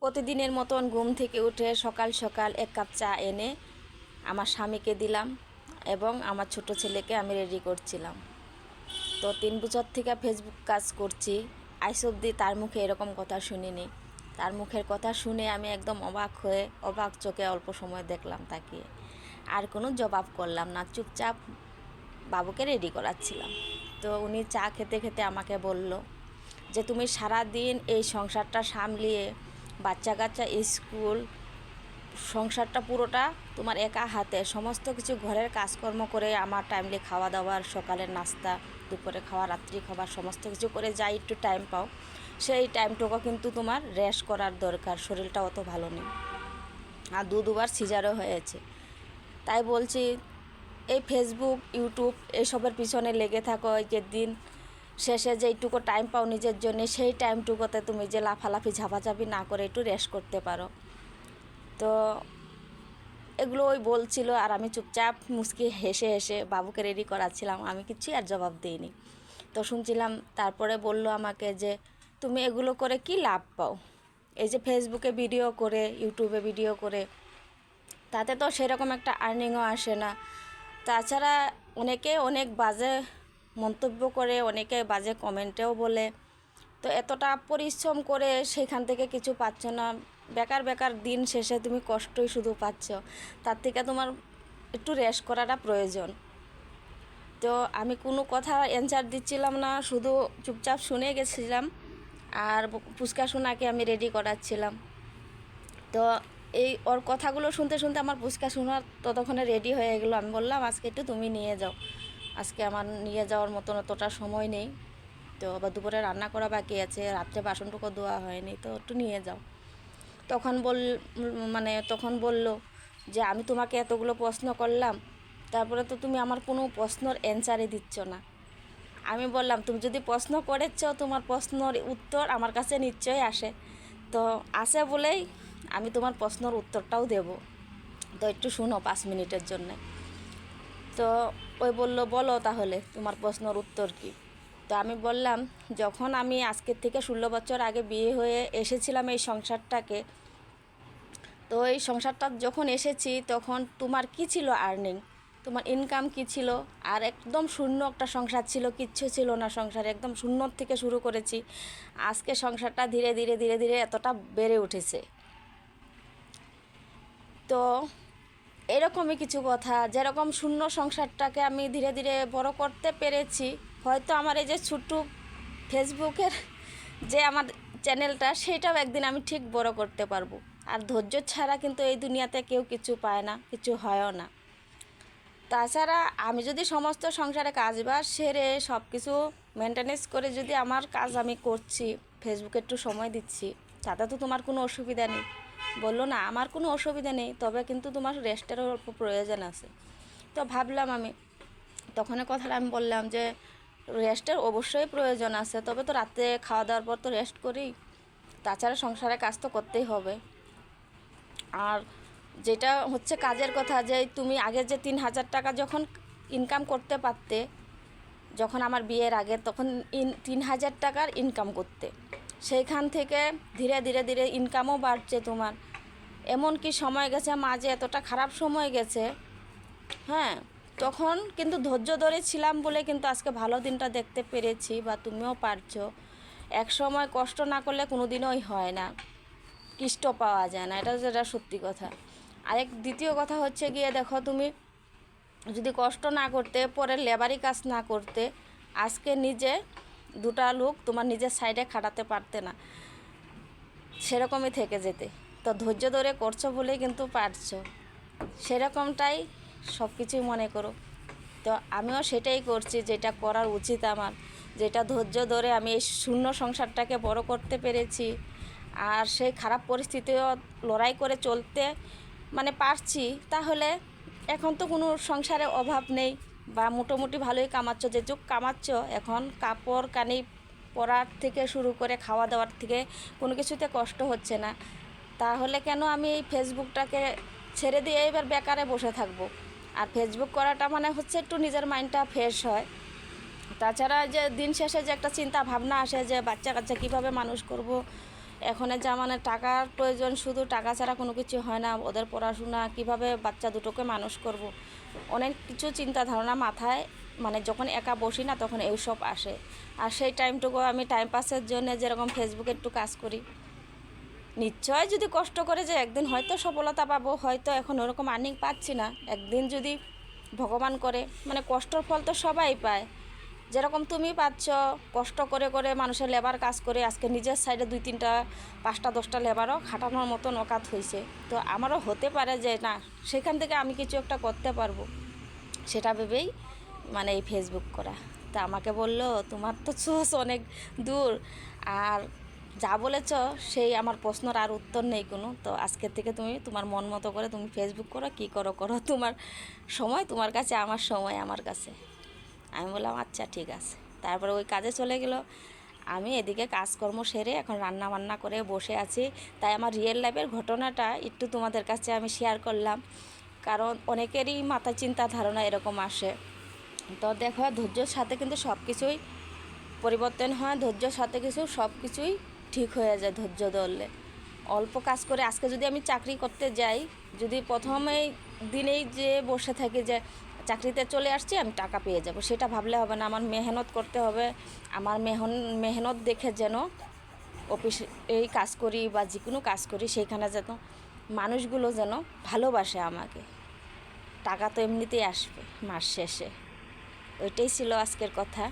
প্রতিদিনের মতন ঘুম থেকে উঠে সকাল সকাল এক কাপ চা এনে আমার স্বামীকে দিলাম এবং আমার ছোট ছেলেকে আমি রেডি করছিলাম। তো 3 বছর থেকে ফেসবুক কাজ করছি, আজ অবধি তার মুখে এরকম কথা শুনিনি। তার মুখের কথা শুনে আমি একদম অবাক চোখে অল্প সময় দেখলাম তাকিয়ে, আর কোনো জবাব করলাম না, চুপচাপ বাবুকে রেডি করাচ্ছিলাম। তো উনি চা খেতে খেতে আমাকে বলল যে তুমি সারা দিন এই সংসারটা সামলিয়ে বাচ্চা কাচ্চা স্কুল, সংসারটা পুরোটা তোমার একা হাতে, সমস্ত কিছু ঘরের কাজকর্ম করে আমার টাইমলি খাওয়া দাওয়ার, সকালের নাস্তা, দুপুরে খাওয়া, রাত্রি খাবার সমস্ত কিছু করে যাই একটু টাইম পাও, সেই টাইমটুকু কিন্তু তোমার রেস্ট করার দরকার। শরীরটা অত ভালো নেই, আর দুবার সিজারও হয়েছে। তাই বলছি, এই ফেসবুক ইউটিউব এসবের পিছনে লেগে থাকো, যে দিন শেষে যেইটুকু টাইম পাও নিজের জন্য, সেই টাইমটুকুতে তুমি যে লাফালাফি ঝাপাঝাপি না করে একটু রেস্ট করতে পারো। তো এগুলো ওই বলছিল, আর আমি চুপচাপ মুচকি হেসে হেসে বাবুকে রেডি করাচ্ছিলাম, আমি কিছুই আর জবাব দিইনি। তো শুনছিলাম, তারপরে বলল আমাকে যে তুমি এগুলো করে কি লাভ পাও? এই যে ফেসবুকে ভিডিও করে, ইউটিউবে ভিডিও করে, তাতে তো সেরকম একটা আর্নিংও আসে না। তাছাড়া অনেকে অনেক বাজে মন্তব্য করে, অনেকে বাজে কমেন্টেও বলে। তো এতটা পরিশ্রম করে সেখান থেকে কিছু পাচ্ছ না, বেকার বেকার দিন শেষে তুমি কষ্টই শুধু পাচ্ছ। তার থেকে তোমার একটু রেস্ট করাটা প্রয়োজন। তো আমি কোনো কথা অ্যান্সার দিচ্ছিলাম না, শুধু চুপচাপ শুনে গেছিলাম, আর পুচকা সোনাকে আমি রেডি করাচ্ছিলাম। তো এই ওর কথাগুলো শুনতে শুনতে আমার পুচকা সোনা ততক্ষণে রেডি হয়ে গেলো। আমি বললাম আজকে একটু তুমি নিয়ে যাও, আজকে আমার নিয়ে যাওয়ার মতন অতটা সময় নেই, তো আবার দুপুরে রান্না করা বাকি আছে, রাত্রে বাসনটুকু ধোয়া হয়নি, তো একটু নিয়ে যাও। তখন বলল যে আমি তোমাকে এতগুলো প্রশ্ন করলাম, তারপরে তো তুমি আমার কোনো প্রশ্নর অ্যান্সারই দিচ্ছ না। আমি বললাম তুমি যদি প্রশ্ন করেছ, তোমার প্রশ্নর উত্তর আমার কাছে নিশ্চয়ই আসে, তো আসে বলেই আমি তোমার প্রশ্নর উত্তরটাও দেব। তো একটু শুনো 5 মিনিটের জন্যে। তো ওই বলল বলো তাহলে তোমার প্রশ্নর উত্তর কী। তো আমি বললাম, যখন আমি আজকের থেকে 16 বছর আগে বিয়ে হয়ে এসেছিলাম এই সংসারটাকে, তো এই সংসারটা যখন এসেছি তখন তোমার কি ছিল আর্নিং, তোমার ইনকাম কি ছিল? আর একদম শূন্য একটা সংসার ছিল, কিচ্ছু ছিল না সংসারে, একদম শূন্য থেকে শুরু করেছি। আজকে সংসারটা ধীরে ধীরে ধীরে ধীরে এতটা বেড়ে উঠেছে। তো এরকমই কিছু কথা, যেরকম শূন্য সংসারটাকে আমি ধীরে ধীরে বড় করতে পেরেছি, হয়তো আমার এই যে ছোট্ট ফেসবুকের যে আমার চ্যানেলটা, সেটাও একদিন আমি ঠিক বড় করতে পারবো। আর ধৈর্য ছাড়া কিন্তু এই দুনিয়াতে কেউ কিছু পায় না, কিছু হয়ও না। তাছাড়া আমি যদি সমস্ত সংসারে কাজবাজ সেরে সব কিছু মেনটেনেন্স করে যদি আমার কাজ আমি করছি, ফেসবুকে একটু সময় দিচ্ছি, তাতে তো তোমার কোনো অসুবিধা নেই। বললো না আমার কোনো অসুবিধা নেই, তবে কিন্তু তোমার রেস্টেরও অল্প প্রয়োজন আছে। তো ভাবলাম আমি, তখন কথাটা আমি বললাম যে রেস্টের অবশ্যই প্রয়োজন আছে, তবে তো রাতে খাওয়া দাওয়ার পর তো রেস্ট করি, তাছাড়া সংসারে কাজ তো করতেই হবে। আর যেটা হচ্ছে কাজের কথা, যে তুমি আগে যে 3,000 টাকা যখন ইনকাম করতে পারতে, যখন আমার বিয়ের আগে, তখন 3,000 টাকার ইনকাম করতে, সেইখান থেকে ধীরে ধীরে ধীরে ইনকামও বাড়ছে তোমার। এমন কি সময় গেছে মাঝে, এতটা খারাপ সময় গেছে, হ্যাঁ, তখন কিন্তু ধৈর্য ধরে ছিলাম বলে কিন্তু আজকে ভালো দিনটা দেখতে পেরেছি, বা তুমিও পারছো। এক সময় কষ্ট না করলে কোনো দিনই হয় না, কষ্ট পাওয়া যায় না, এটা যেটা সত্যি কথা। দ্বিতীয় কথা হচ্ছে গিয়ে, দেখো তুমি যদি কষ্ট না করতে, পরে লেবারি কাজ না করতে, আজকে নিজে 2টা লোক তোমার নিজের সাইডে খাটাতে পারতে না, সেরকমই থেকে যেতে। তো ধৈর্য ধরে করছো বলেই কিন্তু পারছো, সেরকমটাই সব কিছুই মনে করো। তো আমিও সেটাই করছি, যেটা করার উচিত আমার, যেটা ধৈর্য ধরে আমি এই শূন্য সংসারটাকে বড় করতে পেরেছি, আর সেই খারাপ পরিস্থিতিও লড়াই করে চলতে পারছি। তাহলে এখন তো কোনো সংসারে অভাব নেই, বা মোটামুটি ভালোই কামাচ্ছ, যেটুক কামাচ্ছ এখন কাপড় কানি পরার থেকে শুরু করে খাওয়া দাওয়ার থেকে কোনো কিছুতে কষ্ট হচ্ছে না। তাহলে কেন আমি এই ফেসবুকটাকে ছেড়ে দিয়ে এবার বেকারে বসে থাকবো? আর ফেসবুক করাটা হচ্ছে একটু নিজের মাইন্ডটা ফ্রেশ হয়। তাছাড়া যে দিন শেষে যে একটা চিন্তা ভাবনা আসে যে বাচ্চা কাচ্চা কীভাবে মানুষ করব, এখনের জামানায় টাকার প্রয়োজন, শুধু টাকা ছাড়া কোনো কিছু হয় না। ওদের পড়াশোনা, কিভাবে বাচ্চা দুটোকে মানুষ করব, অনেক কিছু চিন্তা ধারণা মাথায়, মানে যখন একা বসি না তখন এইসব আসে। আর সেই টাইমটুকু আমি টাইম পাসের জন্য যেরকম ফেসবুকে একটু কাজ করি। নিশ্চয় যদি কষ্ট করে যে একদিন হয়তো সফলতা পাবো, হয়তো এখন ওরকম আর্নিং পাচ্ছি না, একদিন যদি ভগবান করে, মানে কষ্টর ফল তো সবাই পায়। যেরকম তুমি পাচ্ছ কষ্ট করে করে মানুষের লেবার কাজ করে, আজকে নিজের সাইডে 2-3টা 5টা 10টা লেবারও খাটানোর মতো নকাত হয়েছে, তো আমারও হতে পারে যে না, সেখান থেকে আমি কিছু একটা করতে পারবো, সেটা ভেবেই মানে এই ফেসবুক করা। তা আমাকে বলল তোমার তো সোর্স অনেক দূর, আর যা বলেছ সেই আমার প্রশ্নের আর উত্তর নেই কোনো, তো আজকের থেকে তুমি তোমার মন মতো করে তুমি ফেসবুক করো, কী করো করো, তোমার সময় তোমার কাছে, আমার সময় আমার কাছে। আমি বললাম আচ্ছা ঠিক আছে। তারপরে ওই কাজে চলে গেল। আমি এদিকে কাজকর্ম সেরে এখন রান্না বান্না করে বসে আছি। তাই আমার রিয়েল লাইফের ঘটনাটা একটু তোমাদের কাছে আমি শেয়ার করলাম, কারণ অনেকেরই মাথায় চিন্তা ধারণা এরকম আসে। তো দেখো, ধৈর্যর সাথে কিন্তু সব কিছুই পরিবর্তন হয়, ধৈর্যর সাথে সব কিছুই ঠিক হয়ে যায় ধৈর্য ধরলে। অল্প কাজ করে আজকে যদি আমি চাকরি করতে যাই, যদি প্রথমেই দিনেই যে বসে থাকি যে চাকরিতে চলে আসছি আমি টাকা পেয়ে যাব, সেটা ভাবলে হবে না। আমার মেহনত করতে হবে। আমার মেহনত দেখে যেন অফিসে এই কাজ করি বা যে কোনো কাজ করি, সেইখানে যেন মানুষগুলো যেন ভালোবাসে আমাকে। টাকা তো এমনিতেই আসবে মাস শেষে। ওইটাই ছিল আজকের কথা।